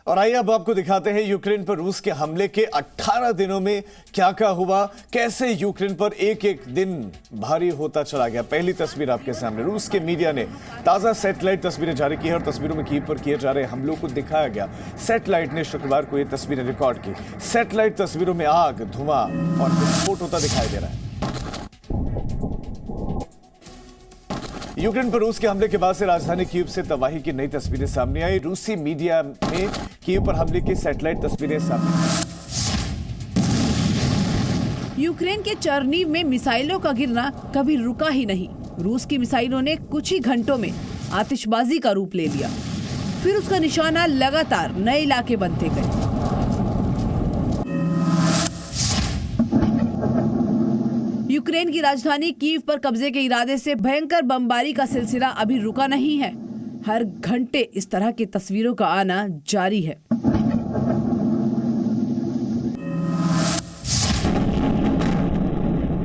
और आइए अब आपको दिखाते हैं यूक्रेन पर रूस के हमले के 18 दिनों में क्या क्या हुआ, कैसे यूक्रेन पर एक एक दिन भारी होता चला गया। पहली तस्वीर आपके सामने, रूस के मीडिया ने ताजा सैटेलाइट तस्वीरें जारी की है और तस्वीरों में कीव पर किए जा रहे हमलों को दिखाया गया। सैटेलाइट ने शुक्रवार को ये तस्वीरें रिकॉर्ड की। सैटेलाइट तस्वीरों में आग, धुआं और विस्फोट होता दिखाई दे रहा है। यूक्रेन पर रूस के हमले के बाद से राजधानी कीव से तबाही की नई तस्वीरें सामने आई। रूसी मीडिया में कीव पर हमले की सैटेलाइट तस्वीरें सामने आई। यूक्रेन के चर्नीव में मिसाइलों का गिरना कभी रुका ही नहीं। रूस की मिसाइलों ने कुछ ही घंटों में आतिशबाजी का रूप ले लिया, फिर उसका निशाना लगातार नए इलाके बनते गए। यूक्रेन की राजधानी कीव पर कब्जे के इरादे से भयंकर बमबारी का सिलसिला अभी रुका नहीं है। हर घंटे इस तरह की तस्वीरों का आना जारी है।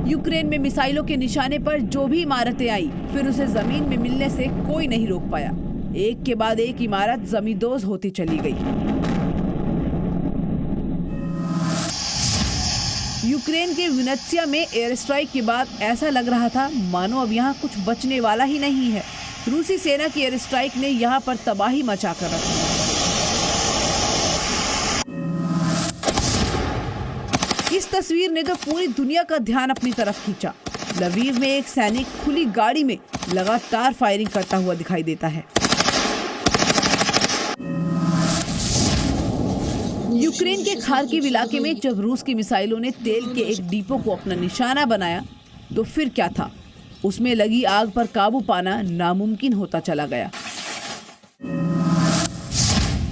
यूक्रेन में मिसाइलों के निशाने पर जो भी इमारतें आई, फिर उसे जमीन में मिलने से कोई नहीं रोक पाया। एक के बाद एक इमारत जमींदोज होती चली गई। यूक्रेन के विनेत्सिया में एयर स्ट्राइक के बाद ऐसा लग रहा था मानो अब यहाँ कुछ बचने वाला ही नहीं है। रूसी सेना की एयर स्ट्राइक ने यहाँ पर तबाही मचा कर रखी। इस तस्वीर ने तो पूरी दुनिया का ध्यान अपनी तरफ खींचा। लवीव में एक सैनिक खुली गाड़ी में लगातार फायरिंग करता हुआ दिखाई देता है। यूक्रेन के खार्किव इलाके में जब रूस की मिसाइलों ने तेल के एक डिपो को अपना निशाना बनाया तो फिर क्या था, उसमें लगी आग पर काबू पाना नामुमकिन होता चला गया।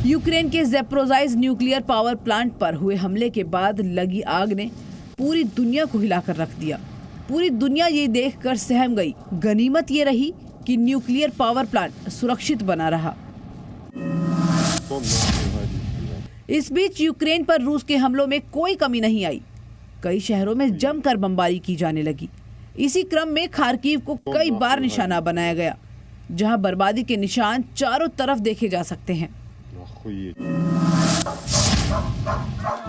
यूक्रेन के ज़ेप्रोज़ाइज़ न्यूक्लियर पावर प्लांट पर हुए हमले के बाद लगी आग ने पूरी दुनिया को हिलाकर रख दिया। पूरी दुनिया ये देखकर सहम गई। गनीमत ये रही कि न्यूक्लियर पावर प्लांट सुरक्षित बना रहा। इस बीच यूक्रेन पर रूस के हमलों में कोई कमी नहीं आई। कई शहरों में जमकर बमबारी की जाने लगी। इसी क्रम में खार्किव को कई बार निशाना बनाया गया, जहां बर्बादी के निशान चारों तरफ देखे जा सकते हैं।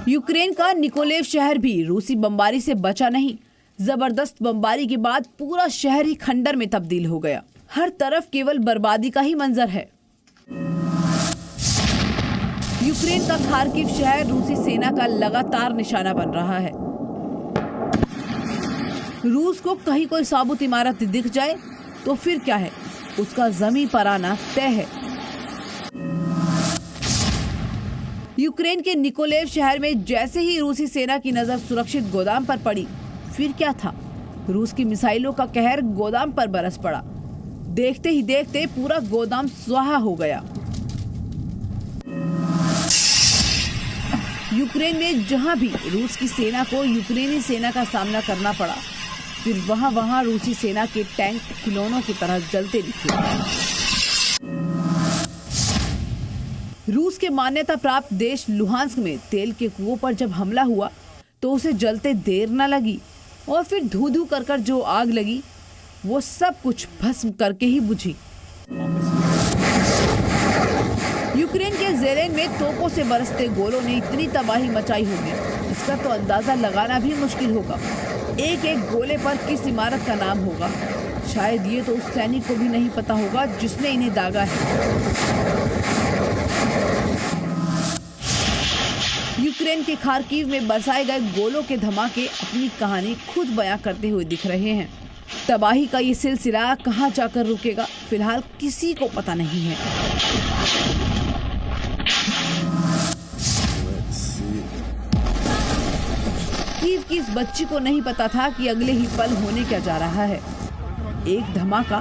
यूक्रेन का निकोलेव शहर भी रूसी बमबारी से बचा नहीं। जबरदस्त बमबारी के बाद पूरा शहर ही खंडर में तब्दील हो गया। हर तरफ केवल बर्बादी का ही मंजर है। यूक्रेन का खार्किव शहर रूसी सेना का लगातार निशाना बन रहा है। रूस को कहीं कोई साबुत इमारत दिख जाए तो फिर क्या है, उसका जमीन पर आना तय है। यूक्रेन के निकोलेव शहर में जैसे ही रूसी सेना की नजर सुरक्षित गोदाम पर पड़ी, फिर क्या था, रूस की मिसाइलों का कहर गोदाम पर बरस पड़ा। देखते ही देखते पूरा गोदाम स्वाहा हो गया। यूक्रेन में जहां भी रूस की सेना को यूक्रेनी सेना का सामना करना पड़ा, फिर वहां रूसी सेना के टैंक खिलौनों की तरह जलते दिखे। रूस के मान्यता प्राप्त देश लुहांस्क में तेल के कुओं पर जब हमला हुआ तो उसे जलते देर न लगी और फिर धू-धू कर जो आग लगी वो सब कुछ भस्म करके ही बुझी। यूक्रेन के ज़ेलेन में तोपों से बरसते गोलों ने इतनी तबाही मचाई होगी, इसका तो अंदाजा लगाना भी मुश्किल होगा। एक एक गोले पर किस इमारत का नाम होगा, शायद ये तो उस सैनिक को भी नहीं पता होगा जिसने इन्हें दागा है। यूक्रेन के खार्किव में बरसाए गए गोलों के धमाके अपनी कहानी खुद बयां करते हुए दिख रहे हैं। तबाही का ये सिलसिला कहां जाकर रुकेगा, फिलहाल किसी को पता नहीं है। कीव की इस बच्ची को नहीं पता था कि अगले ही पल होने क्या जा रहा है। एक धमाका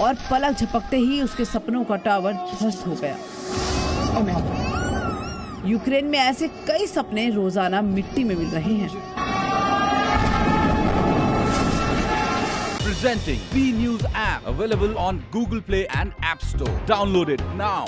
और पलक झपकते ही उसके सपनों का टावर ध्वस्त हो गया। यूक्रेन में ऐसे कई सपने रोजाना मिट्टी में मिल रहे हैं। Presenting B News app available on Google Play and App Store. Download it now.